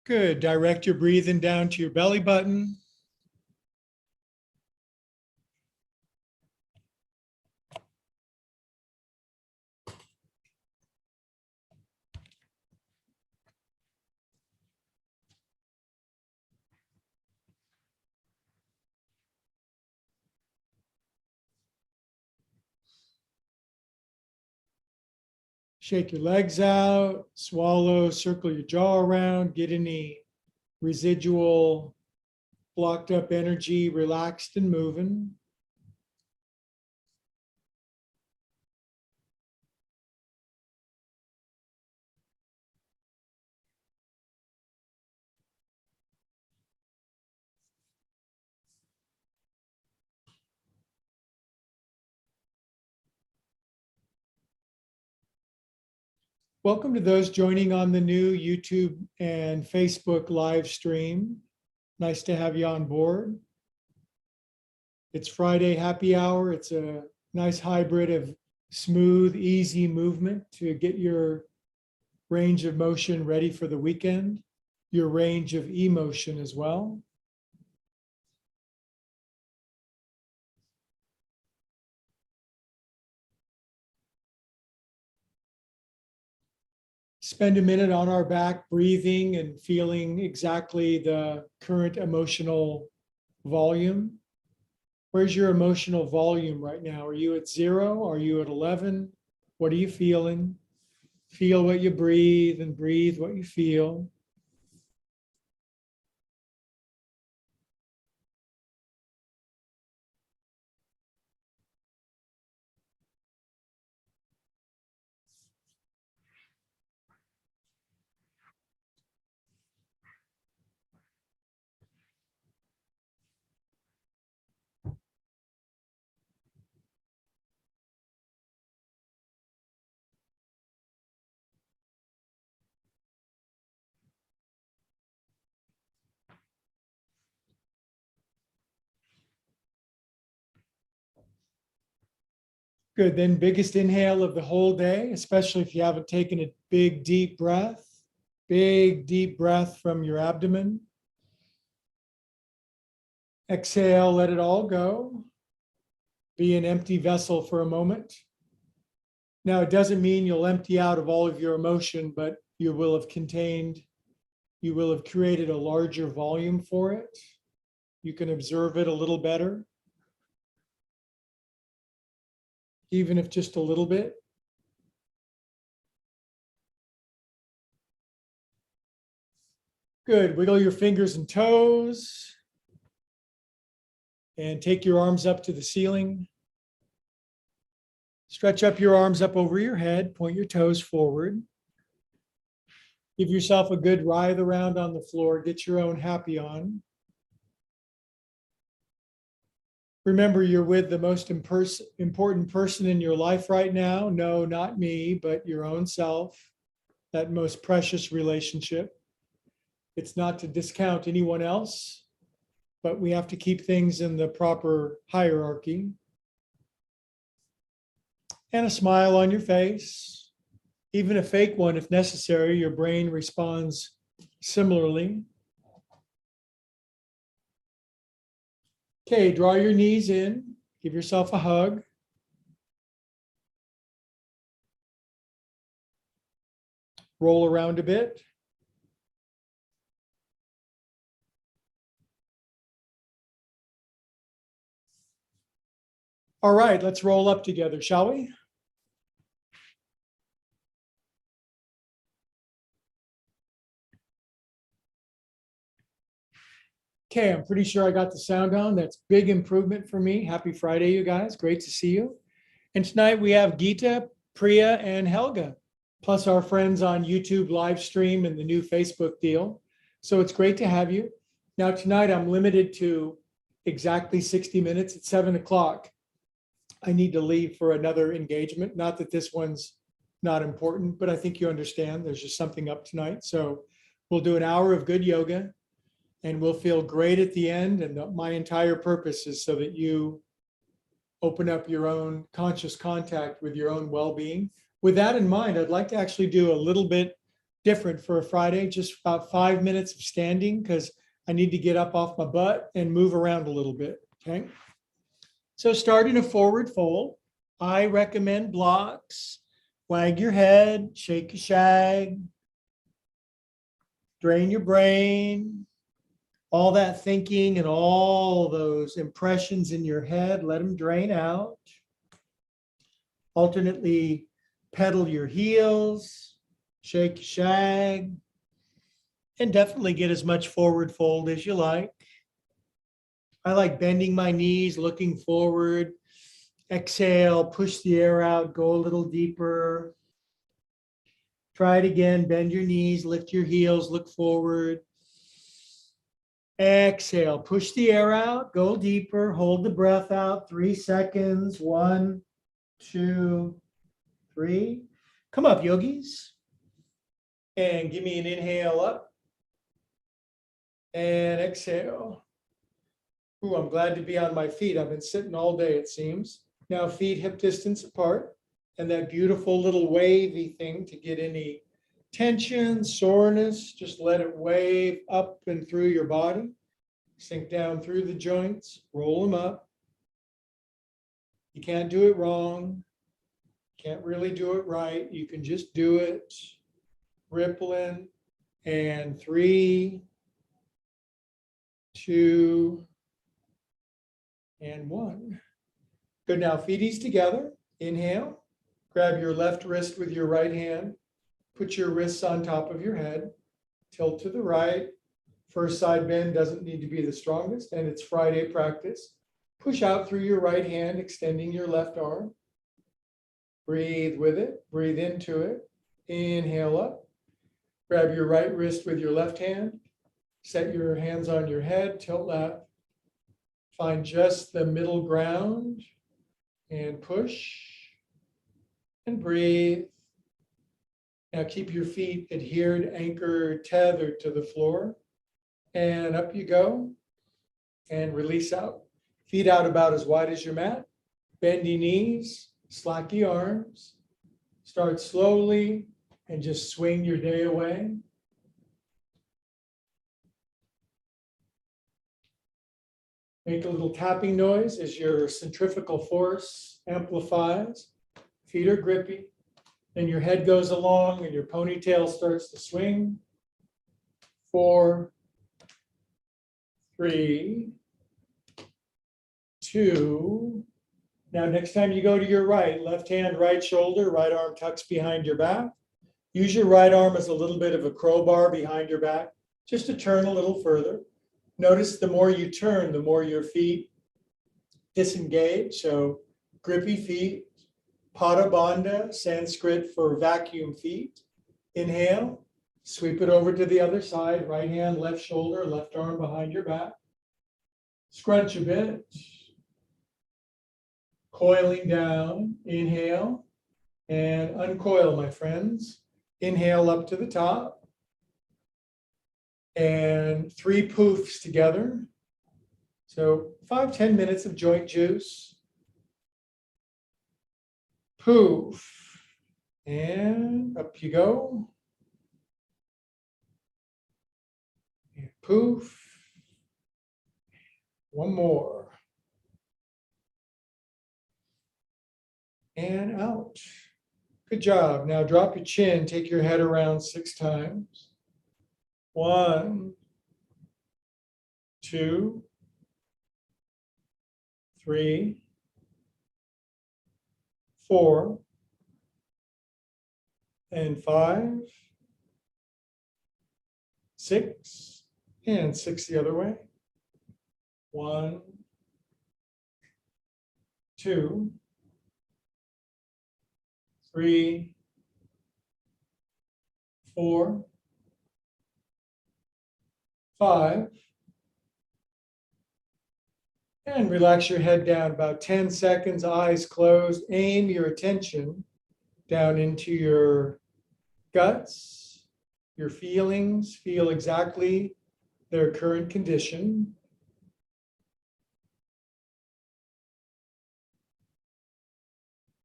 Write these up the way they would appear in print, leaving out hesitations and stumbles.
Good. Direct your breathing down to your belly button. Shake your legs out, swallow, circle your jaw around, get any residual blocked up energy relaxed and moving. Welcome to those joining on the new YouTube and Facebook live stream. Nice to have you on board. It's Friday happy hour. It's a nice hybrid of smooth, easy movement to get your range of motion ready for the weekend, your range of emotion as well. Spend a minute on our back, breathing and feeling exactly the current emotional volume. Where's your emotional volume right now? Are you at 0? Are you at 11? What are you feeling? Feel what you breathe and breathe what you feel. Good. Then biggest inhale of the whole day, especially if you haven't taken a big, deep breath. Big, deep breath from your abdomen. Exhale, let it all go. Be an empty vessel for a moment. Now, it doesn't mean you'll empty out of all of your emotion, but you will have created a larger volume for it. You can observe it a little better, even if just a little bit. Good. Wiggle your fingers and toes. And take your arms up to the ceiling. Stretch up your arms up over your head. Point your toes forward. Give yourself a good writhe around on the floor. Get your own happy on. Remember, you're with the most important person in your life right now. No, not me, but your own self. That most precious relationship. It's not to discount anyone else, but we have to keep things in the proper hierarchy. And a smile on your face, even a fake one if necessary. Your brain responds similarly. Okay, draw your knees in, give yourself a hug. Roll around a bit. All right, let's roll up together, shall we? Okay, I'm pretty sure I got the sound on. That's big improvement for me. Happy Friday, you guys. Great to see you. And tonight we have Geeta, Priya, and Helga, plus our friends on YouTube live stream and the new Facebook deal. So it's great to have you. Now tonight I'm limited to exactly 60 minutes at 7 o'clock. I need to leave for another engagement. Not that this one's not important, but I think you understand there's just something up tonight. So we'll do an hour of good yoga and we'll feel great at the end. And my entire purpose is so that you open up your own conscious contact with your own well-being. With that in mind, I'd like to actually do a little bit different for a Friday, just about 5 minutes of standing because I need to get up off my butt and move around a little bit, okay? So start in a forward fold. I recommend blocks. Wag your head, shake a shag, drain your brain, all that thinking and all those impressions in your head, let them drain out. Alternately pedal your heels, shake, shag, and definitely get as much forward fold as you like. I like bending my knees, looking forward. Exhale, push the air out, go a little deeper. Try it again, bend your knees, lift your heels, look forward. Exhale, push the air out, go deeper, hold the breath out, 3 seconds, 1, 2, 3. Come up, yogis. And give me an inhale up. And exhale. Ooh, I'm glad to be on my feet. I've been sitting all day, it seems. Now feet hip distance apart. And that beautiful little wavy thing to get any tension, soreness, just let it wave up and through your body. Sink down through the joints, roll them up. You can't do it wrong. Can't really do it right. You can just do it. Rippling. And 3, 2, and 1. Good. Now feeties together. Inhale. Grab your left wrist with your right hand. Put your wrists on top of your head. Tilt to the right. First side bend doesn't need to be the strongest, and it's Friday practice. Push out through your right hand, extending your left arm. Breathe with it. Breathe into it. Inhale up. Grab your right wrist with your left hand. Set your hands on your head. Tilt left. Find just the middle ground and push and breathe. Now keep your feet adhered, anchored, tethered to the floor. And up you go. And release out. Feet out about as wide as your mat. Bendy knees, slacky arms. Start slowly and just swing your day away. Make a little tapping noise as your centrifugal force amplifies. Feet are grippy. Then your head goes along and your ponytail starts to swing. 4, 3, 2. Now, next time you go to your right, left hand, right shoulder, right arm tucks behind your back. Use your right arm as a little bit of a crowbar behind your back, just to turn a little further. Notice the more you turn, the more your feet disengage. So grippy feet, pada bandha, Sanskrit for vacuum feet. Inhale, sweep it over to the other side, right hand, left shoulder, left arm behind your back. Scrunch a bit. Coiling down, inhale, and uncoil, my friends. Inhale up to the top. And 3 poofs together. So 5-10 minutes of joint juice. Poof. And up you go. And poof. One more. And out. Good job. Now drop your chin, take your head around 6 times. 1, 2, 3, 4, and 5, 6, and 6 the other way. 1, 2, 3, 4, 5, and relax your head down about 10 seconds, eyes closed. Aim your attention down into your guts, your feelings. Feel exactly their current condition.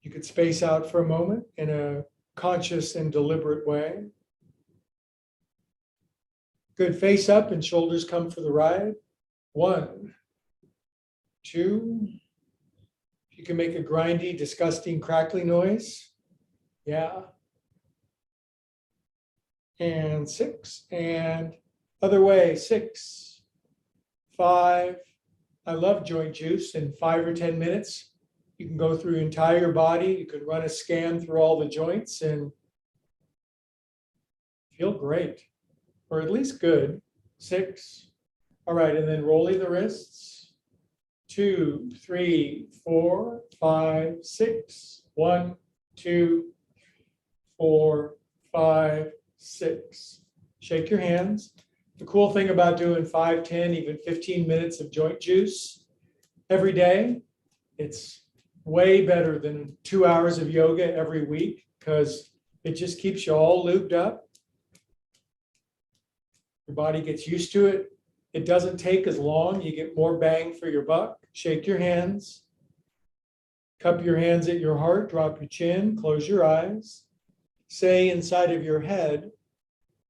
You could space out for a moment in a conscious and deliberate way. Good. Face up and shoulders come for the ride. 1, 2. You can make a grindy, disgusting, crackly noise. Yeah. And 6. And other way. 6, 5. I love joint juice. In 5 or 10 minutes, you can go through your entire body. You can run a scan through all the joints and feel great, or at least good. 6. All right, and then rolling the wrists. 2, 3, 4, 5, 6. 1, 2, 4, 5, 6. Shake your hands. The cool thing about doing 5, 10, even 15 minutes of joint juice every day, it's way better than 2 hours of yoga every week because it just keeps you all lubed up. Your body gets used to it. It doesn't take as long. You get more bang for your buck. Shake your hands. Cup your hands at your heart. Drop your chin. Close your eyes. Say inside of your head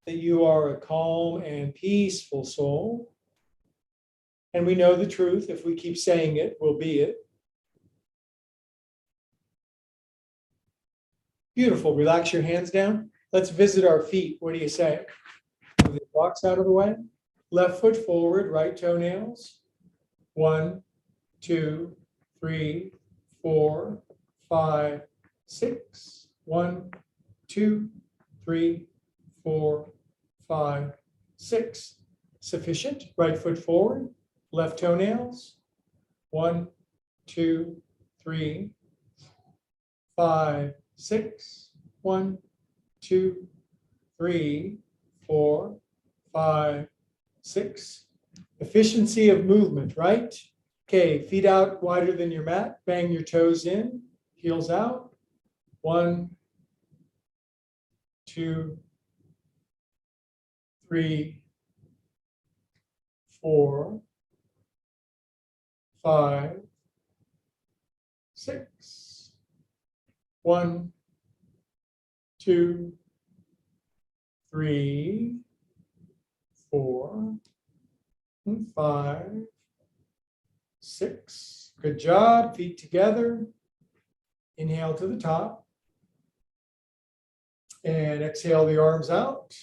that you are a calm and peaceful soul. And we know the truth. If we keep saying it, we'll be it. Beautiful. Relax your hands down. Let's visit our feet. What do you say? Move the blocks out of the way. Left foot forward, right toenails. 1, 2, 3, 4, 5, 6. 1, 2, 3, 4, 5, 6. Sufficient. Right foot forward, left toenails. 1, 2, 3, 5, 6. 1, 2, 3, 4, 5, 6. Efficiency of movement, right? Okay, feet out wider than your mat. Bang your toes in, heels out. 1, 2, 3, 4, 5, 6. 1, 2, 3, 4, and 5, 6. Good job. Feet together. Inhale to the top. And exhale the arms out.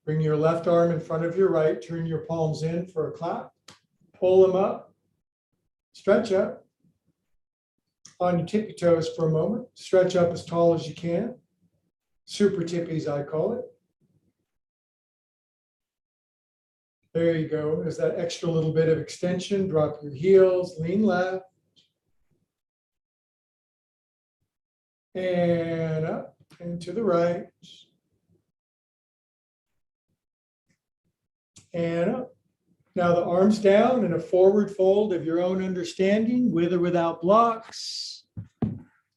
Bring your left arm in front of your right. Turn your palms in for a clap. Pull them up. Stretch up. On your tippy toes for a moment. Stretch up as tall as you can. Super tippies, I call it. There you go. There's that extra little bit of extension. Drop your heels, lean left. And up and to the right. And up. Now the arms down in a forward fold of your own understanding, with or without blocks.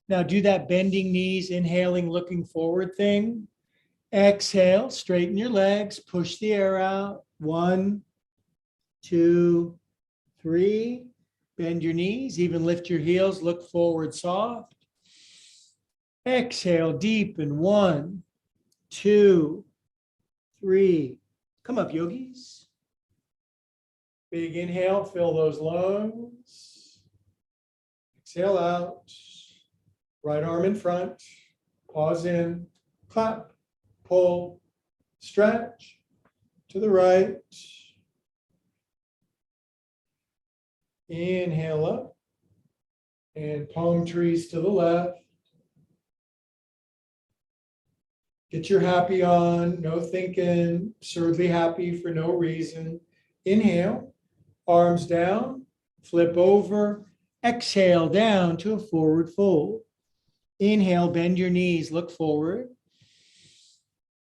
Now do that bending knees, inhaling, looking forward thing. Exhale, straighten your legs, push the air out. 1, 2, 3. Bend your knees, even lift your heels, look forward soft. Exhale, deepen. 1, 2, 3. Come up, yogis. Big inhale, fill those lungs. Exhale out. Right arm in front. Pause in. Clap. Pull. Stretch. To the right. Inhale up. And palm trees to the left. Get your happy on. No thinking. Absurdly happy for no reason. Inhale. Arms down. Flip over. Exhale down to a forward fold. Inhale, bend your knees, look forward.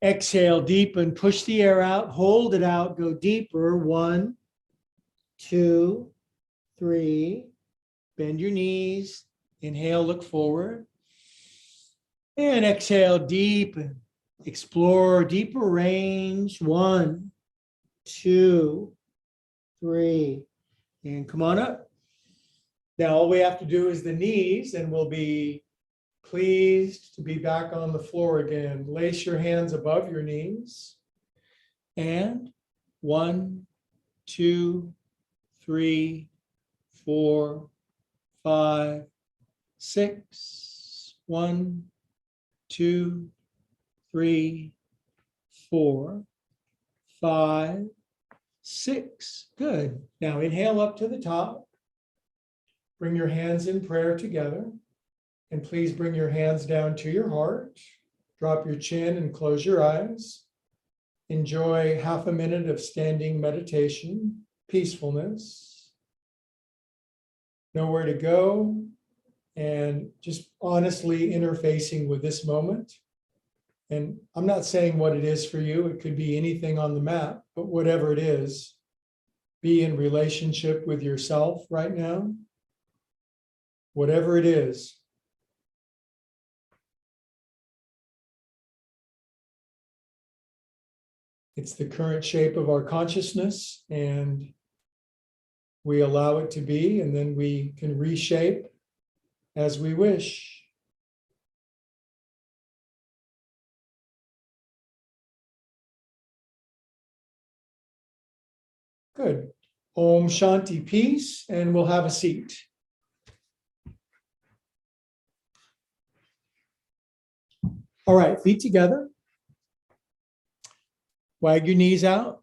Exhale, deepen, push the air out, hold it out, go deeper. 1, 2, 3. Bend your knees. Inhale, look forward. And exhale, deepen. Explore deeper range. 1, 2, 3. And come on up. Now all we have to do is the knees, and we'll be pleased to be back on the floor again. Lace your hands above your knees and 1, 2, 3, 4, 5, 6. 1, 2, 3, 4, 5, 6. Good. Now inhale up to the top. Bring your hands in prayer together. And please bring your hands down to your heart. Drop your chin and close your eyes. Enjoy half a minute of standing meditation, peacefulness. Know where to go, and just honestly interfacing with this moment. And I'm not saying what it is for you. It could be anything on the map, but whatever it is, be in relationship with yourself right now. Whatever it is. It's the current shape of our consciousness, and we allow it to be, and then we can reshape as we wish. Good. Om Shanti, peace, and we'll have a seat. All right, feet together. Wag your knees out.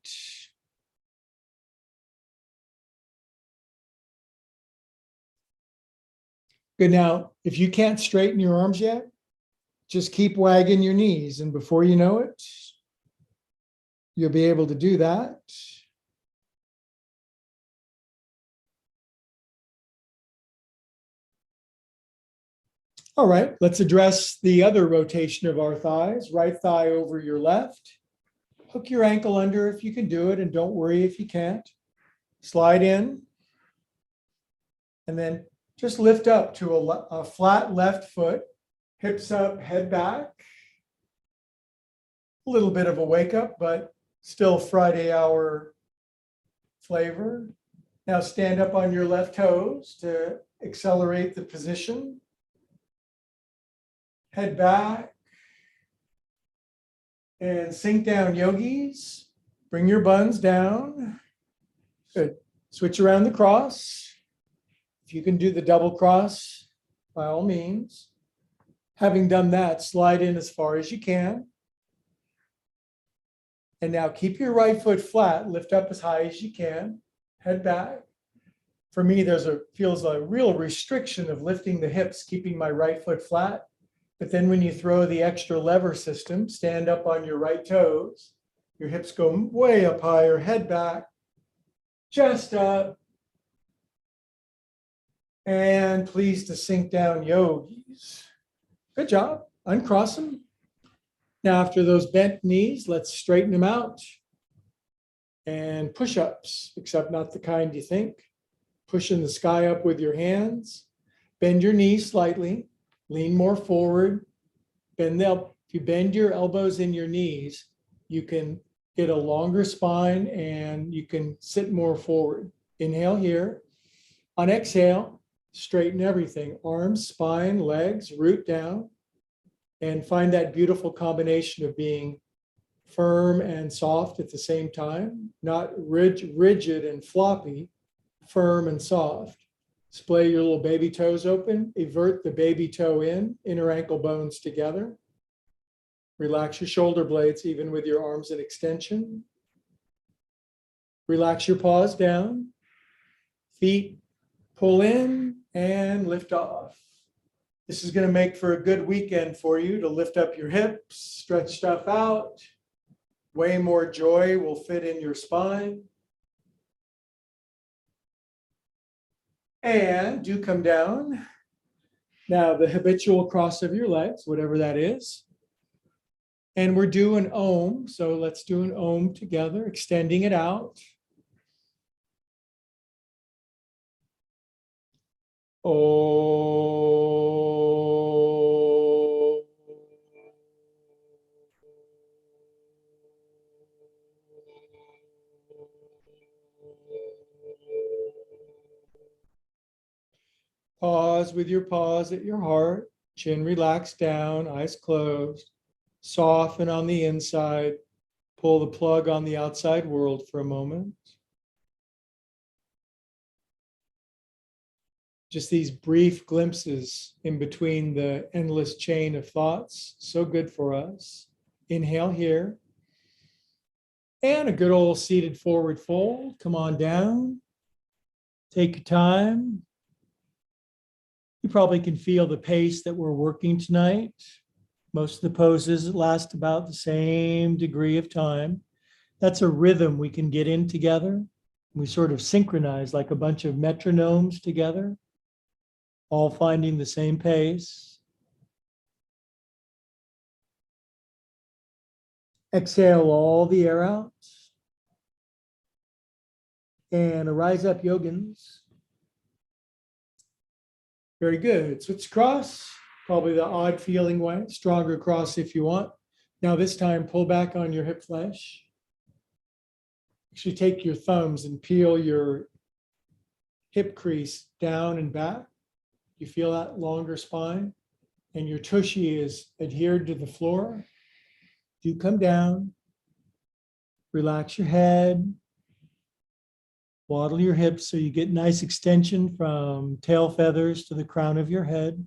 Good. Now, if you can't straighten your arms yet, just keep wagging your knees, and before you know it, you'll be able to do that. All right, let's address the other rotation of our thighs. Right thigh over your left. Hook your ankle under if you can do it, and don't worry if you can't. Slide in, and then just lift up to a flat left foot, hips up, head back. A little bit of a wake up, but still Friday hour flavor. Now stand up on your left toes to accelerate the position. Head back and sink down, yogis. Bring your buns down. Good. Switch around the cross. If you can do the double cross, by all means. Having done that, slide in as far as you can. And now keep your right foot flat, lift up as high as you can, head back. For me, feels a real restriction of lifting the hips, keeping my right foot flat. But then when you throw the extra lever system, stand up on your right toes, your hips go way up higher, head back, chest up, and please to sink down, yogis. Good job. Uncross them. Now, after those bent knees, let's straighten them out. And push-ups, except not the kind you think. Pushing the sky up with your hands. Bend your knees slightly. Lean more forward. If you bend your elbows in your knees, you can get a longer spine and you can sit more forward. Inhale here. On exhale, straighten everything. Arms, spine, legs, root down. And find that beautiful combination of being firm and soft at the same time. Not rigid and floppy, firm and soft. Splay your little baby toes open, evert the baby toe in, inner ankle bones together. Relax your shoulder blades even with your arms in extension. Relax your paws down. Feet pull in and lift off. This is going to make for a good weekend for you to lift up your hips, stretch stuff out. Way more joy will fit in your spine. And do come down. Now, the habitual cross of your legs, whatever that is. And we're doing Om. So let's do an Om together, extending it out. Om. Pause with your paws at your heart, chin relaxed down, eyes closed, soften on the inside, Pull the plug on the outside world for a moment. Just these brief glimpses in between the endless chain of thoughts. So good for us. Inhale here. And a good old seated forward fold. Come on down. Take your time. You probably can feel the pace that we're working tonight. Most of the poses last about the same degree of time. That's a rhythm we can get in together. We sort of synchronize like a bunch of metronomes together, all finding the same pace. Exhale all the air out. And a rise up, yogins. Very good. Switch across, probably the odd feeling way. Stronger cross if you want. Now this time, pull back on your hip flesh. Actually take your thumbs and peel your hip crease down and back. You feel that longer spine, and your tushy is adhered to the floor. Do come down, relax your head, waddle your hips so you get nice extension from tail feathers to the crown of your head.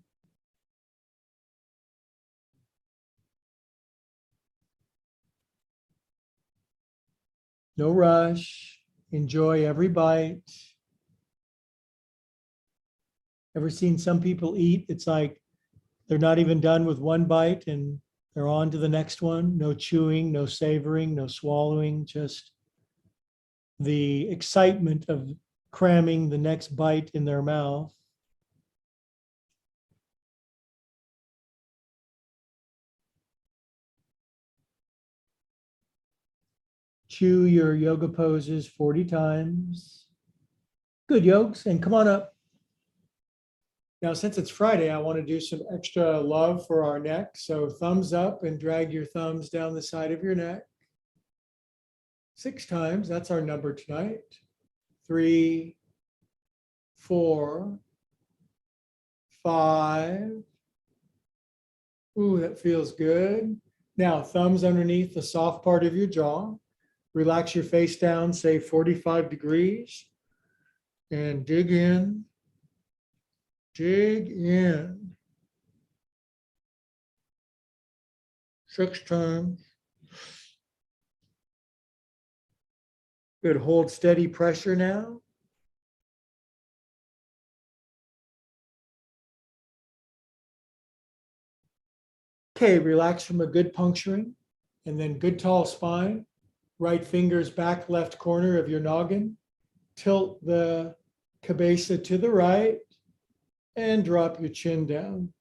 No rush. Enjoy every bite. Ever seen some people eat? It's like they're not even done with one bite and they're on to the next one. No chewing, no savoring, no swallowing, just the excitement of cramming the next bite in their mouth. Chew your yoga poses 40 times. Good, yokes, and come on up. Now, since it's Friday, I want to do some extra love for our neck. So thumbs up and drag your thumbs down the side of your neck. 6 times, that's our number tonight. 3, 4, 5. Ooh, that feels good. Now, thumbs underneath the soft part of your jaw. Relax your face down, say 45 degrees. And dig in. Dig in. 6 times. Good. Hold steady pressure now. Okay, relax from a good puncturing and then good tall spine. Right fingers back left corner of your noggin. Tilt the cabeza to the right and drop your chin down.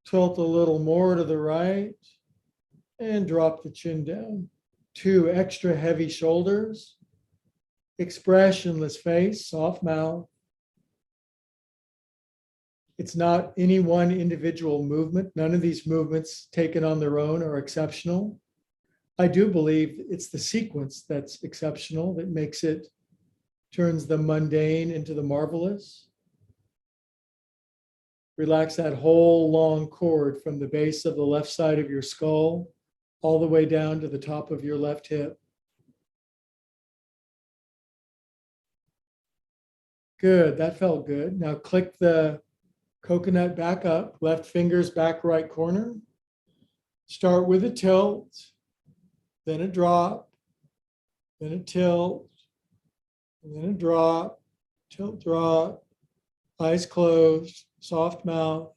Tilt a little more to the right and drop the chin down. 2 extra heavy shoulders. Expressionless face, soft mouth. It's not any one individual movement. None of these movements taken on their own are exceptional. I do believe it's the sequence that's exceptional that makes it, turns the mundane into the marvelous. Relax that whole long cord from the base of the left side of your skull all the way down to the top of your left hip. Good, that felt good. Now click the coconut back up, left fingers back right corner. Start with a tilt, then a drop, then a tilt, and then a drop, tilt, drop, eyes closed, soft mouth.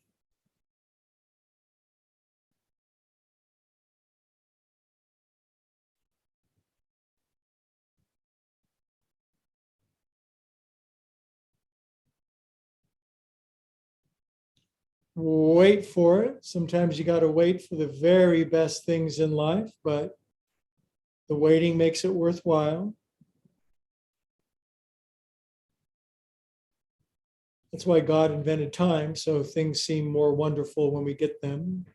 Wait for it. Sometimes you got to wait for the very best things in life, but the waiting makes it worthwhile. That's why God invented time, so things seem more wonderful when we get them.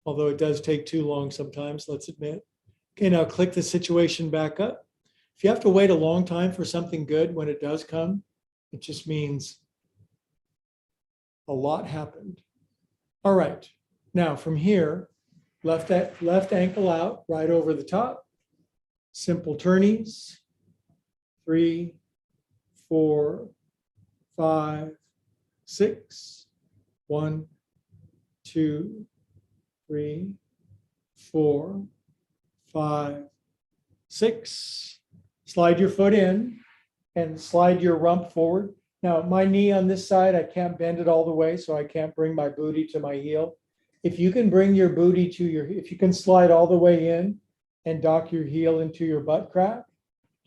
Although it does take too long sometimes, let's admit. Okay, now click the situation back up. If you have to wait a long time for something good, when it does come, it just means a lot happened. All right, now from here, Left ankle out, right over the top. Simple turnies. 3, 4, 5, 6. 1, 2, 3, 4, 5, 6. Slide your foot in and slide your rump forward. Now, my knee on this side, I can't bend it all the way, so I can't bring my booty to my heel. If you can bring your booty to if you can slide all the way in and dock your heel into your butt crack,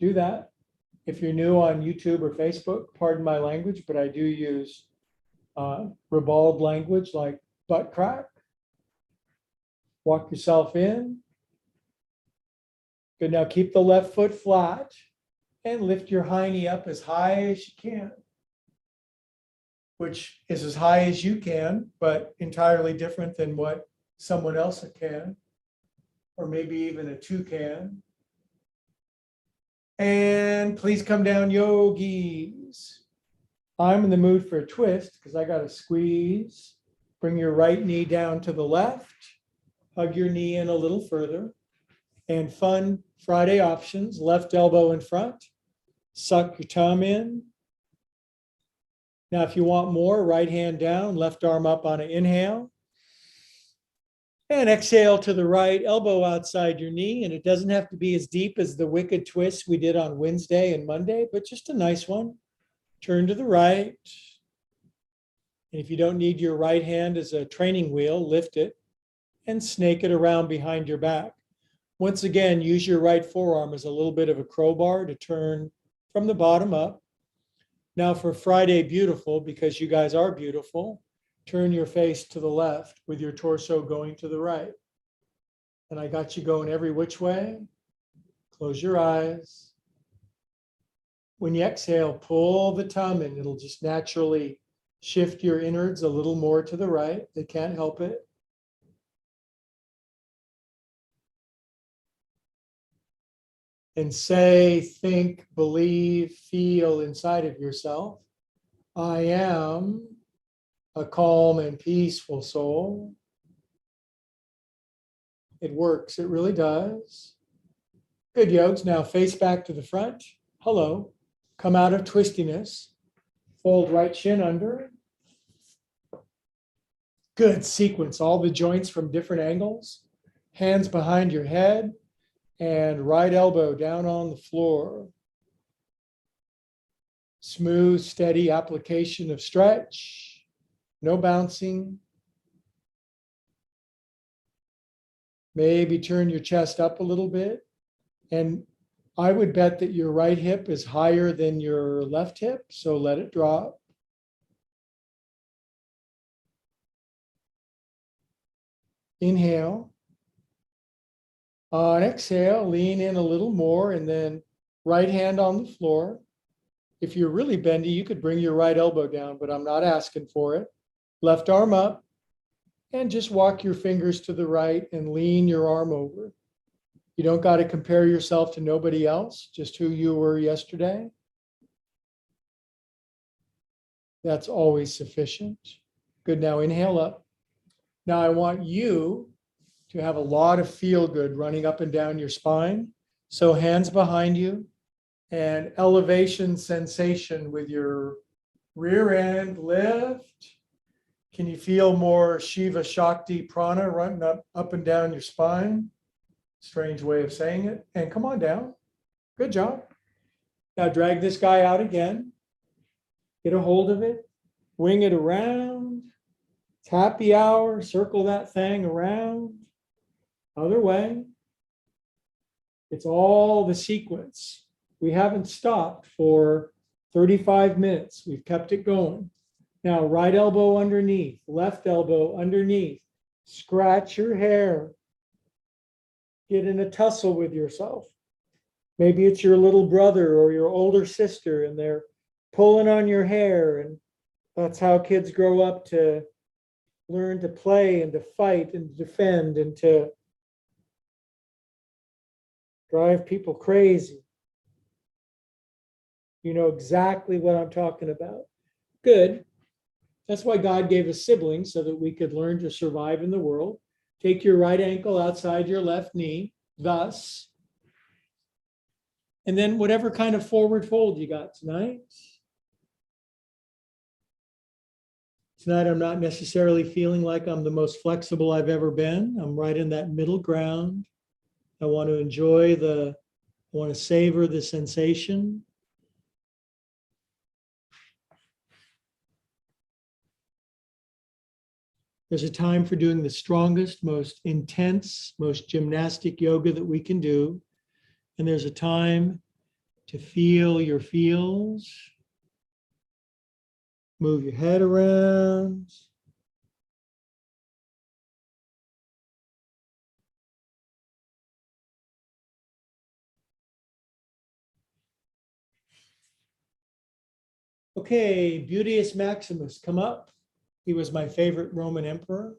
do that. If you're new on YouTube or Facebook, pardon my language, but I do use ribald language like butt crack. Walk yourself in. Good, now keep the left foot flat and lift your hiney up as high as you can, which is as high as you can, but entirely different than what someone else can, or maybe even a 2 can. And please come down, yogis. I'm in the mood for a twist because I got to squeeze. Bring your right knee down to the left. Hug your knee in a little further. And fun Friday options, left elbow in front. Suck your thumb in. Now, if you want more, right hand down, left arm up on an inhale. And exhale to the right, elbow outside your knee. And it doesn't have to be as deep as the wicked twist we did on Wednesday and Monday, but just a nice one. Turn to the right. And if you don't need your right hand as a training wheel, lift it and snake it around behind your back. Once again, use your right forearm as a little bit of a crowbar to turn from the bottom up. Now for Friday Beautiful, because you guys are beautiful, turn your face to the left with your torso going to the right. And I got you going every which way. Close your eyes. When you exhale, pull the thumb in. It'll just naturally shift your innards a little more to the right. They can't help it. And say, think, believe, feel inside of yourself, I am a calm and peaceful soul. It works. It really does. Good, yokes. Now face back to the front. Hello. Come out of twistiness. Fold right shin under. Good sequence. All the joints from different angles. Hands behind your head. And right elbow down on the floor. Smooth, steady application of stretch. No bouncing. Maybe turn your chest up a little bit. And I would bet that your right hip is higher than your left hip, so let it drop. Inhale. On exhale, lean in a little more and then right hand on the floor. If you're really bendy, you could bring your right elbow down, but I'm not asking for it. Left arm up and just walk your fingers to the right and lean your arm over. You don't got to compare yourself to nobody else, just who you were yesterday. That's always sufficient. Good, now inhale up. Now I want you to have a lot of feel good running up and down your spine. So hands behind you and elevation sensation with your rear end lift. Can you feel more Shiva Shakti prana running up and down your spine? Strange way of saying it. And come on down. Good job. Now drag this guy out again. Get a hold of it. Wing it around. It's happy hour. Circle that thing around. Other way. It's all the sequence. We haven't stopped for 35 minutes. We've kept it going. Now, right elbow underneath, left elbow underneath. Scratch your hair. Get in a tussle with yourself. Maybe it's your little brother or your older sister and they're pulling on your hair. And that's how kids grow up to learn to play and to fight and to defend and to drive people crazy. You know exactly what I'm talking about. Good. That's why God gave us siblings, so that we could learn to survive in the world. Take your right ankle outside your left knee, thus. And then whatever kind of forward fold you got tonight. Tonight, I'm not necessarily feeling like I'm the most flexible I've ever been. I'm right in that middle ground. I want to I want to savor the sensation. There's a time for doing the strongest, most intense, most gymnastic yoga that we can do. And there's a time to feel your feels. Move your head around. Okay, Beautius Maximus, come up. He was my favorite Roman emperor.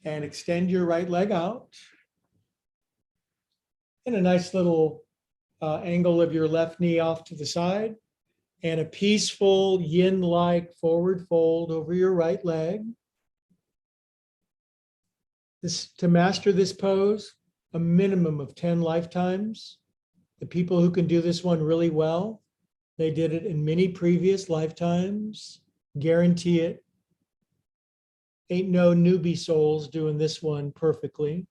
And extend your right leg out. And a nice little angle of your left knee off to the side. And a peaceful yin-like forward fold over your right leg. To master this pose, a minimum of 10 lifetimes. The people who can do this one really well, they did it in many previous lifetimes. Guarantee it. Ain't no newbie souls doing this one perfectly.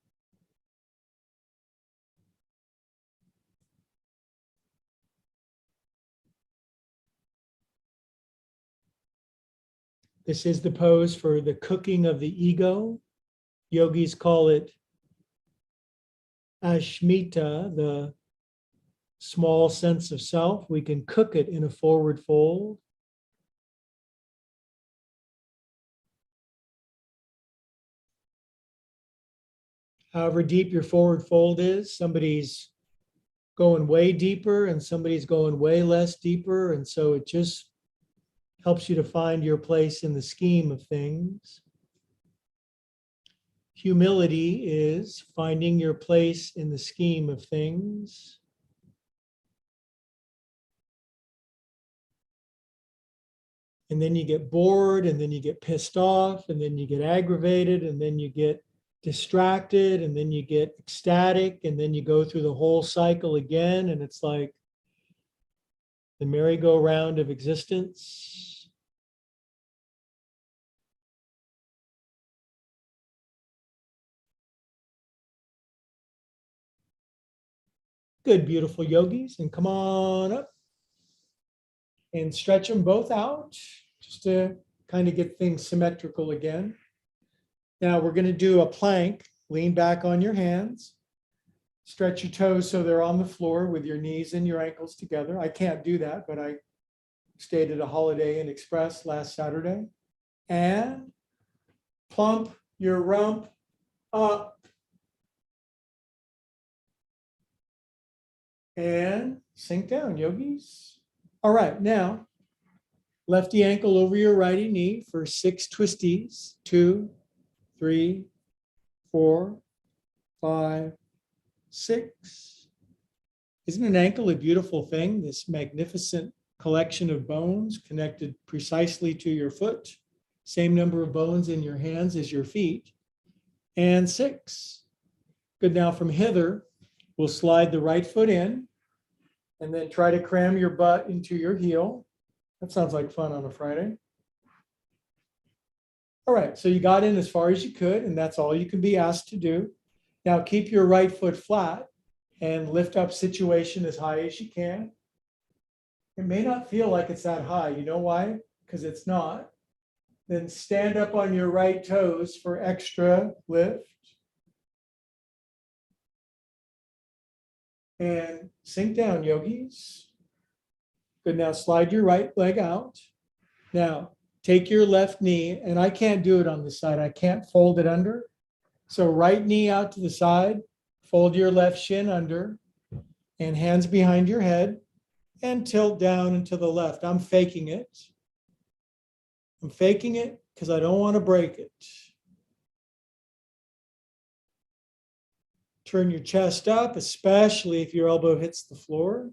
This is the pose for the cooking of the ego. Yogis call it Ashmita, the small sense of self. We can cook it in a forward fold. However deep your forward fold is, somebody's going way deeper and somebody's going way less deeper. And so it just helps you to find your place in the scheme of things. Humility is finding your place in the scheme of things. And then you get bored, and then you get pissed off, and then you get aggravated, and then you get distracted, and then you get ecstatic, and then you go through the whole cycle again. And it's like the merry-go-round of existence. Good, beautiful yogis. And come on up and stretch them both out just to kind of get things symmetrical again. Now we're going to do a plank. Lean back on your hands. Stretch your toes so they're on the floor with your knees and your ankles together. I can't do that, but I stayed at a Holiday Inn Express last Saturday. And plump your rump up. And sink down, yogis. All right, now, lefty ankle over your righty knee for 6 twisties. 2, 3, 4, 5, 6. Isn't an ankle a beautiful thing? This magnificent collection of bones connected precisely to your foot. Same number of bones in your hands as your feet. And 6. Good, now from hither, we'll slide the right foot in and then try to cram your butt into your heel. That sounds like fun on a Friday. All right, so you got in as far as you could, and that's all you can be asked to do. Now keep your right foot flat and lift up situation as high as you can. It may not feel like it's that high. You know why? Because it's not. Then stand up on your right toes for extra lift. And sink down, yogis. Good, now slide your right leg out. Now take your left knee, and I can't do it on this side. I can't fold it under. So right knee out to the side, fold your left shin under, and hands behind your head, and tilt down and to the left. I'm faking it. I'm faking it because I don't want to break it. Turn your chest up, especially if your elbow hits the floor.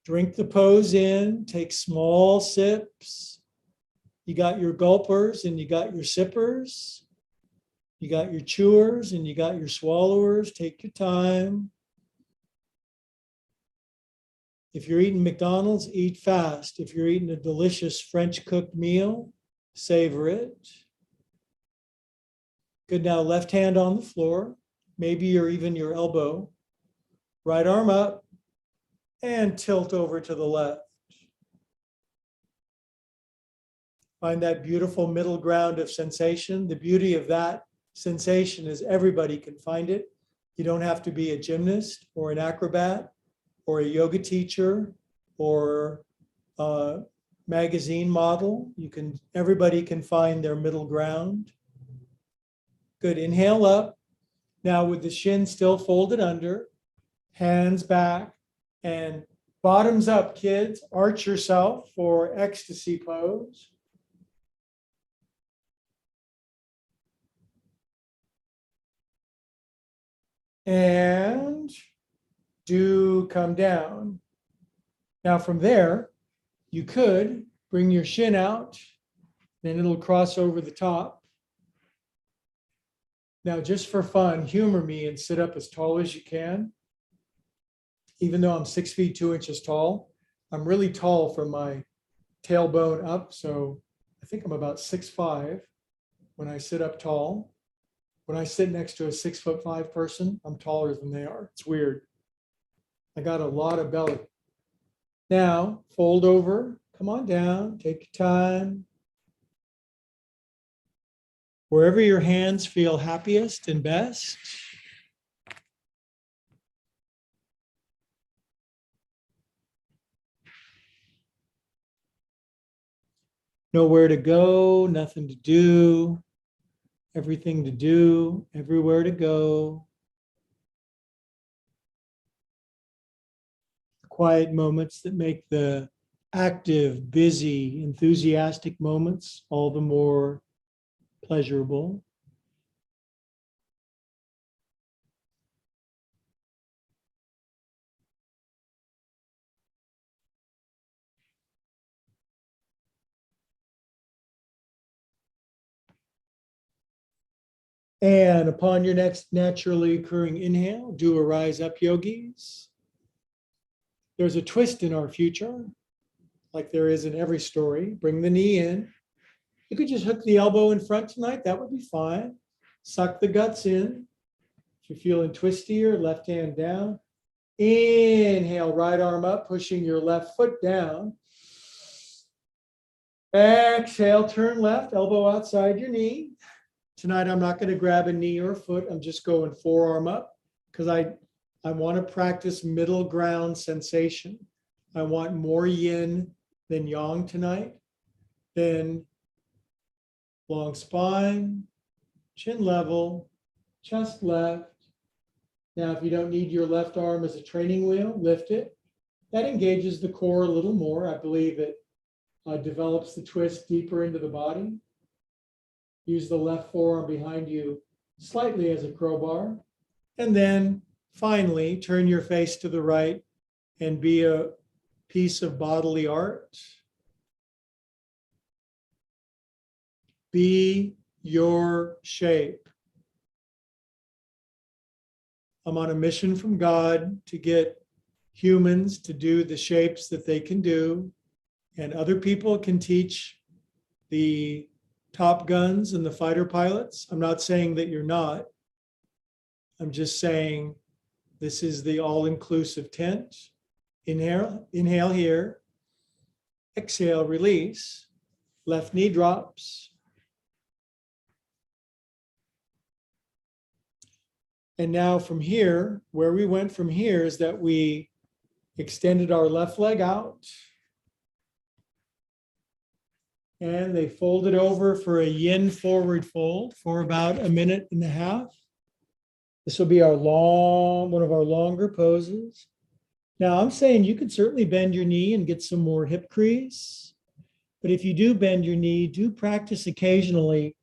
Drink the pose in, take small sips. You got your gulpers and you got your sippers. You got your chewers and you got your swallowers. Take your time. If you're eating McDonald's, eat fast. If you're eating a delicious French cooked meal, savor it. Good. Now, left hand on the floor, maybe even your elbow. Right arm up and tilt over to the left. Find that beautiful middle ground of sensation. The beauty of that sensation is everybody can find it. You don't have to be a gymnast or an acrobat or a yoga teacher or a magazine model. Everybody can find their middle ground. Good. Inhale up. Now with the shin still folded under, hands back and bottoms up, kids. Arch yourself for ecstasy pose. And do come down. Now from there, you could bring your shin out, then it'll cross over the top. Now, just for fun, humor me and sit up as tall as you can. Even though I'm 6 feet 2 inches tall, I'm really tall from my tailbone up. So I think I'm about 6'5" when I sit up tall. When I sit next to a 6'5" person, I'm taller than they are. It's weird. I got a lot of belly. Now, fold over, come on down, take your time. Wherever your hands feel happiest and best. Nowhere to go, nothing to do, everything to do, everywhere to go. Quiet moments that make the active, busy, enthusiastic moments all the more pleasurable. And upon your next naturally occurring inhale, do a rise up, yogis. There's a twist in our future, like there is in every story. Bring the knee in. You could just hook the elbow in front tonight. That would be fine. Suck the guts in. If you're feeling twistier, left hand down. Inhale, right arm up, pushing your left foot down. Exhale, turn left, elbow outside your knee. Tonight, I'm not going to grab a knee or a foot. I'm just going forearm up because I want to practice middle ground sensation. I want more yin than yang tonight. Then long spine, chin level, chest left. Now, if you don't need your left arm as a training wheel, lift it. That engages the core a little more. I believe it develops the twist deeper into the body. Use the left forearm behind you slightly as a crowbar. And then finally, turn your face to the right and be a piece of bodily art. Be your shape. I'm on a mission from God to get humans to do the shapes that they can do, and other people can teach the Top Guns and the fighter pilots. I'm not saying that you're not. I'm just saying this is the all-inclusive tent. Inhale here. Exhale, release. Left knee drops. And now from here, where we went from here is that we extended our left leg out. And they folded over for a yin forward fold for about 1.5 minutes. This will be one of our longer poses. Now I'm saying you could certainly bend your knee and get some more hip crease. But if you do bend your knee, do practice occasionally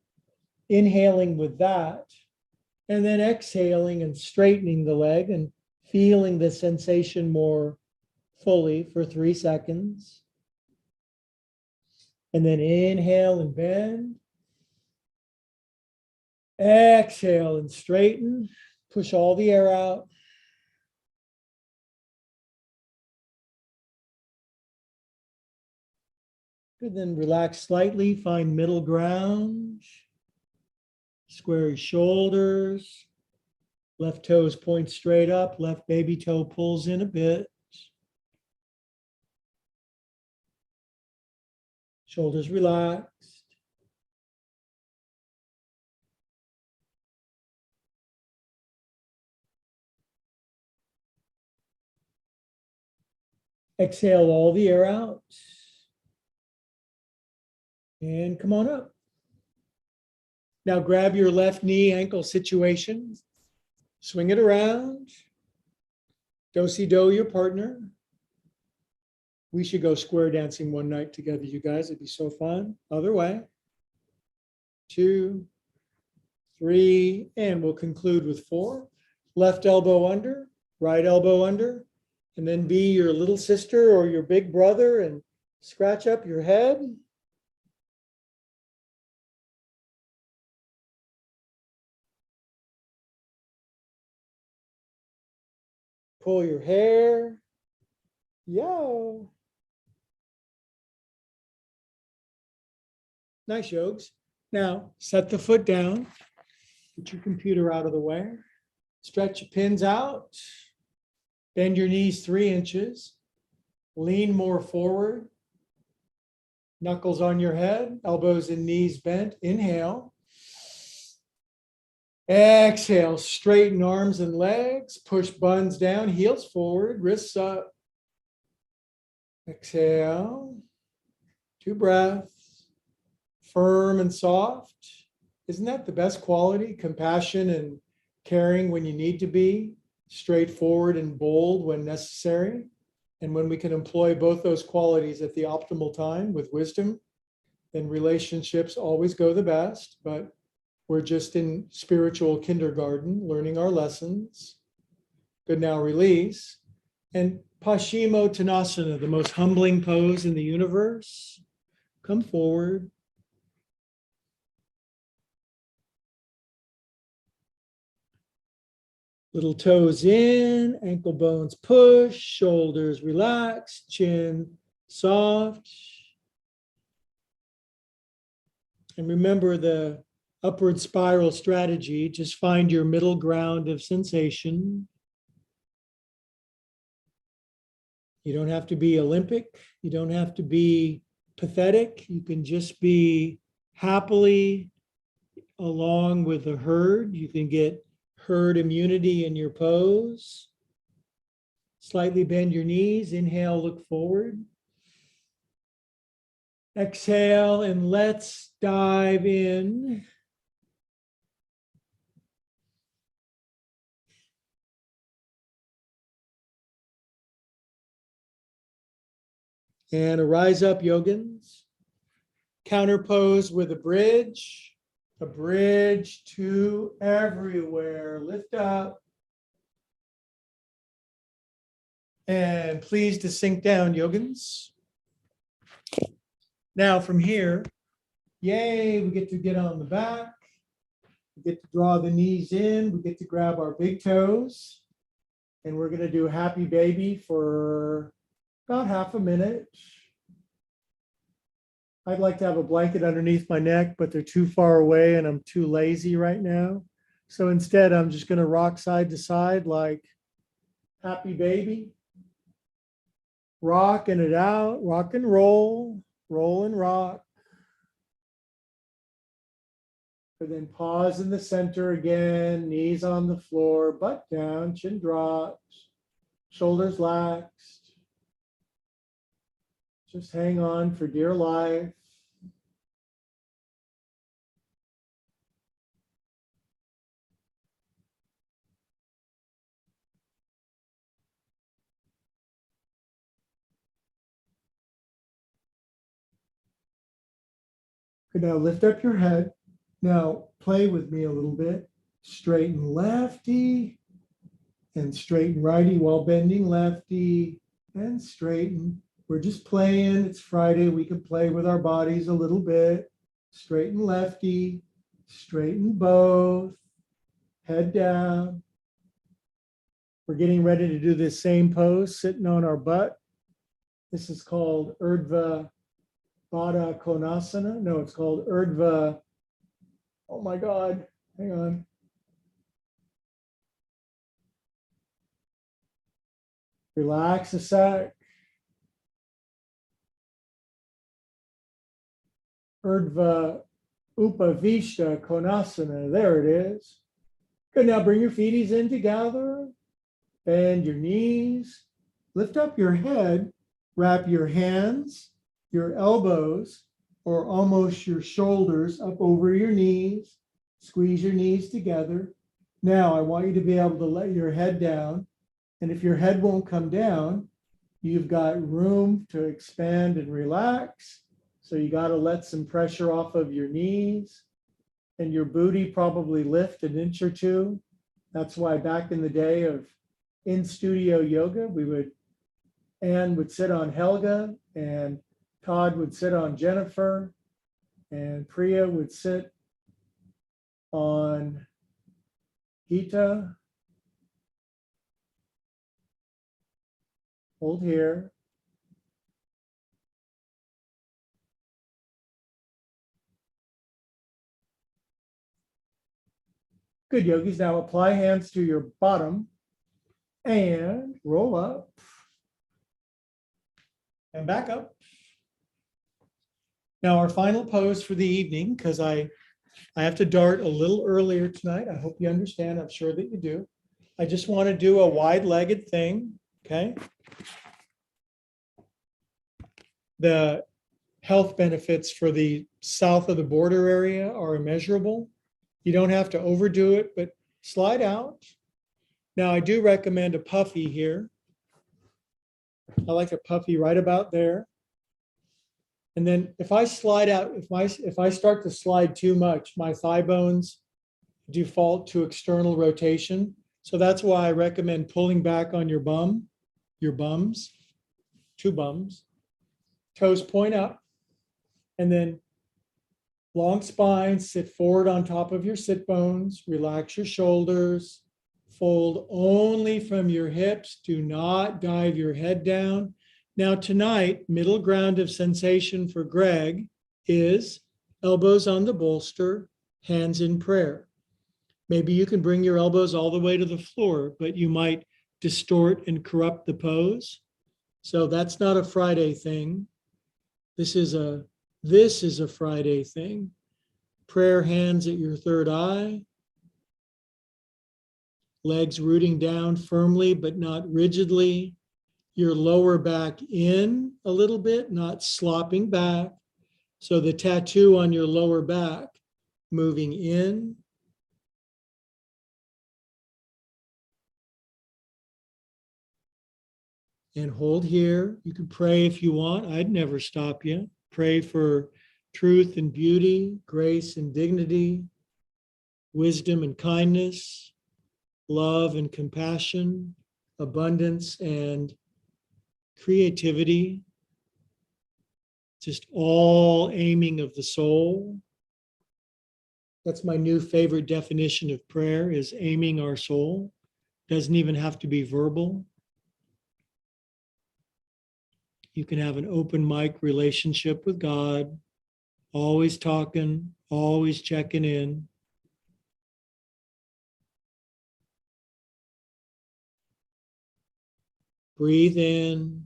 inhaling with that and then exhaling and straightening the leg and feeling the sensation more fully for 3 seconds. And then inhale and bend. Exhale and straighten. Push all the air out. Good, then relax slightly, find middle ground. Square your shoulders. Left toes point straight up, left baby toe pulls in a bit. Shoulders relaxed. Exhale all the air out. And come on up. Now grab your left knee ankle situation. Swing it around. Do-si-do your partner. We should go square dancing one night together, you guys. It'd be so fun. Other way. 2, 3, and we'll conclude with 4. Left elbow under, right elbow under, and then be your little sister or your big brother and scratch up your head. Pull your hair. Yo. Nice, yokes. Now, set the foot down. Get your computer out of the way. Stretch your pins out. Bend your knees 3 inches. Lean more forward. Knuckles on your head. Elbows and knees bent. Inhale. Exhale. Straighten arms and legs. Push buns down. Heels forward. Wrists up. Exhale. 2 breaths. Firm and soft. Isn't that the best quality? Compassion and caring when you need to be. Straightforward and bold when necessary. And when we can employ both those qualities at the optimal time with wisdom, then relationships always go the best. But we're just in spiritual kindergarten, learning our lessons. Good, now release. And Paschimottanasana, the most humbling pose in the universe. Come forward. Little toes in, ankle bones push, shoulders relax, chin soft. And remember the upward spiral strategy. Just find your middle ground of sensation. You don't have to be Olympic. You don't have to be pathetic. You can just be happily along with the herd. You can get herd immunity in your pose. Slightly bend your knees. Inhale, look forward. Exhale, and let's dive in. And a rise up, yogins. Counter pose with a bridge to everywhere. Lift up. And please to sink down, yogins. Now from here, yay, we get to get on the back. We get to draw the knees in. We get to grab our big toes. And we're going to do happy baby for about half a minute. I'd like to have a blanket underneath my neck, but they're too far away and I'm too lazy right now. So instead, I'm just going to rock side to side like happy baby. Rocking it out, rock and roll and rock. And then pause in the center again, knees on the floor, butt down, chin drops, shoulders laxed. Just hang on for dear life. Okay, now lift up your head. Now play with me a little bit. Straighten lefty and straighten righty while bending lefty and straighten. We're just playing. It's Friday. We can play with our bodies a little bit. Straighten lefty, straighten both, head down. We're getting ready to do this same pose, sitting on our butt. This is called Urdhva Konasana. No, it's called Urdhva. Oh my God, hang on. Relax a sec. Urdhva Konasana. There it is. Good. Now bring your feeties in together. Bend your knees. Lift up your head. Wrap your hands, your elbows, or almost your shoulders up over your knees. Squeeze your knees together. Now I want you to be able to let your head down. And if your head won't come down, you've got room to expand and relax. So you got to let some pressure off of your knees, and your booty probably lift an inch or two. That's why back in the day of in-studio yoga, Anne would sit on Helga, and Todd would sit on Jennifer, and Priya would sit on Gita. Hold here. Good, yogis. Now apply hands to your bottom and roll up and back up. Now our final pose for the evening, because I have to dart a little earlier tonight. I hope you understand. I'm sure that you do. I just want to do a wide-legged thing, okay? The health benefits for the south of the border area are immeasurable. You don't have to overdo it, but slide out. Now, I do recommend a puffy here. I like a puffy right about there. And then if I slide out, if I start to slide too much, my thigh bones default to external rotation. So that's why I recommend pulling back on your bums, two bums. Toes point up, and then long spine, sit forward on top of your sit bones, relax your shoulders, fold only from your hips, do not dive your head down. Now tonight, middle ground of sensation for Greg is elbows on the bolster, hands in prayer. Maybe you can bring your elbows all the way to the floor, but you might distort and corrupt the pose. So that's not a Friday thing. This is a Friday thing. Prayer hands at your third eye. Legs rooting down firmly, but not rigidly. Your lower back in a little bit, not slopping back. So the tattoo on your lower back moving in. And hold here. You can pray if you want. I'd never stop you. Pray for truth and beauty, grace and dignity, wisdom and kindness, love and compassion, abundance and creativity. Just all aiming of the soul. That's my new favorite definition of prayer, is aiming our soul. Doesn't even have to be verbal. You can have an open mic relationship with God, always talking, always checking in. Breathe in.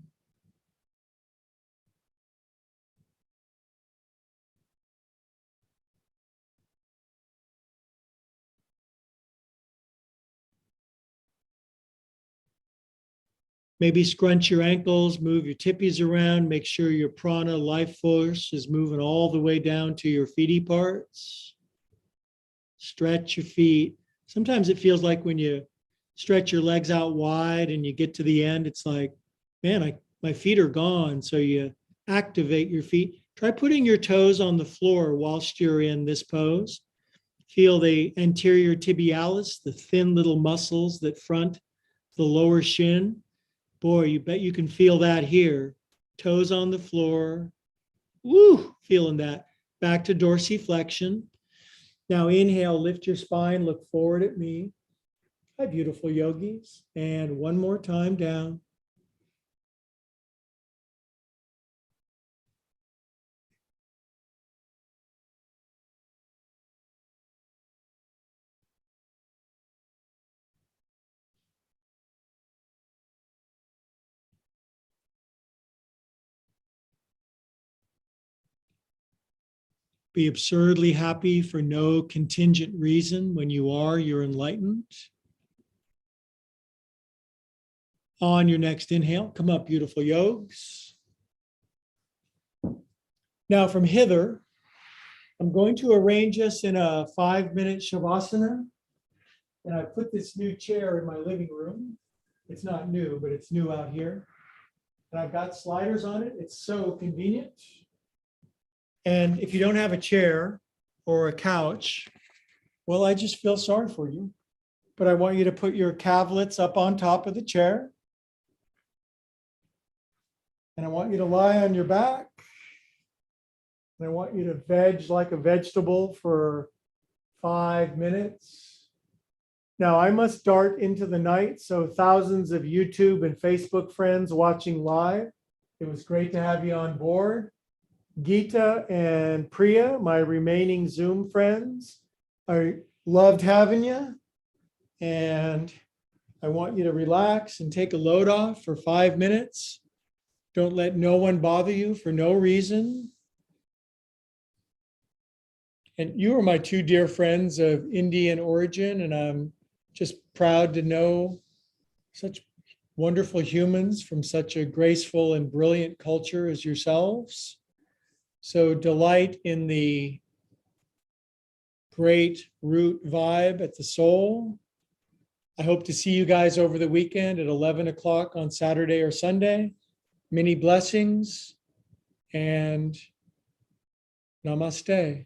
Maybe scrunch your ankles, move your tippies around, make sure your prana, life force, is moving all the way down to your feety parts. Stretch your feet. Sometimes it feels like when you stretch your legs out wide and you get to the end, it's like, man, my feet are gone. So you activate your feet. Try putting your toes on the floor whilst you're in this pose. Feel the anterior tibialis, the thin little muscles that front the lower shin. Boy, you bet you can feel that here. Toes on the floor. Woo, feeling that. Back to dorsiflexion. Now inhale, lift your spine, look forward at me. Hi, beautiful yogis. And one more time down. Be absurdly happy for no contingent reason. When you are, you're enlightened. On your next inhale, come up, beautiful yogis. Now from hither, I'm going to arrange us in a 5-minute Savasana. And I put this new chair in my living room. It's not new, but it's new out here. And I've got sliders on it. It's so convenient. And if you don't have a chair or a couch, well, I just feel sorry for you. But I want you to put your calvelets up on top of the chair. And I want you to lie on your back. And I want you to veg like a vegetable for 5 minutes. Now I must dart into the night, so thousands of YouTube and Facebook friends watching live. It was great to have you on board. Gita and Priya, my remaining Zoom friends, I loved having you. And I want you to relax and take a load off for 5 minutes. Don't let no one bother you for no reason. And you are my two dear friends of Indian origin, and I'm just proud to know such wonderful humans from such a graceful and brilliant culture as yourselves. So delight in the great root vibe at the soul. I hope to see you guys over the weekend at 11 o'clock on Saturday or Sunday. Many blessings and namaste.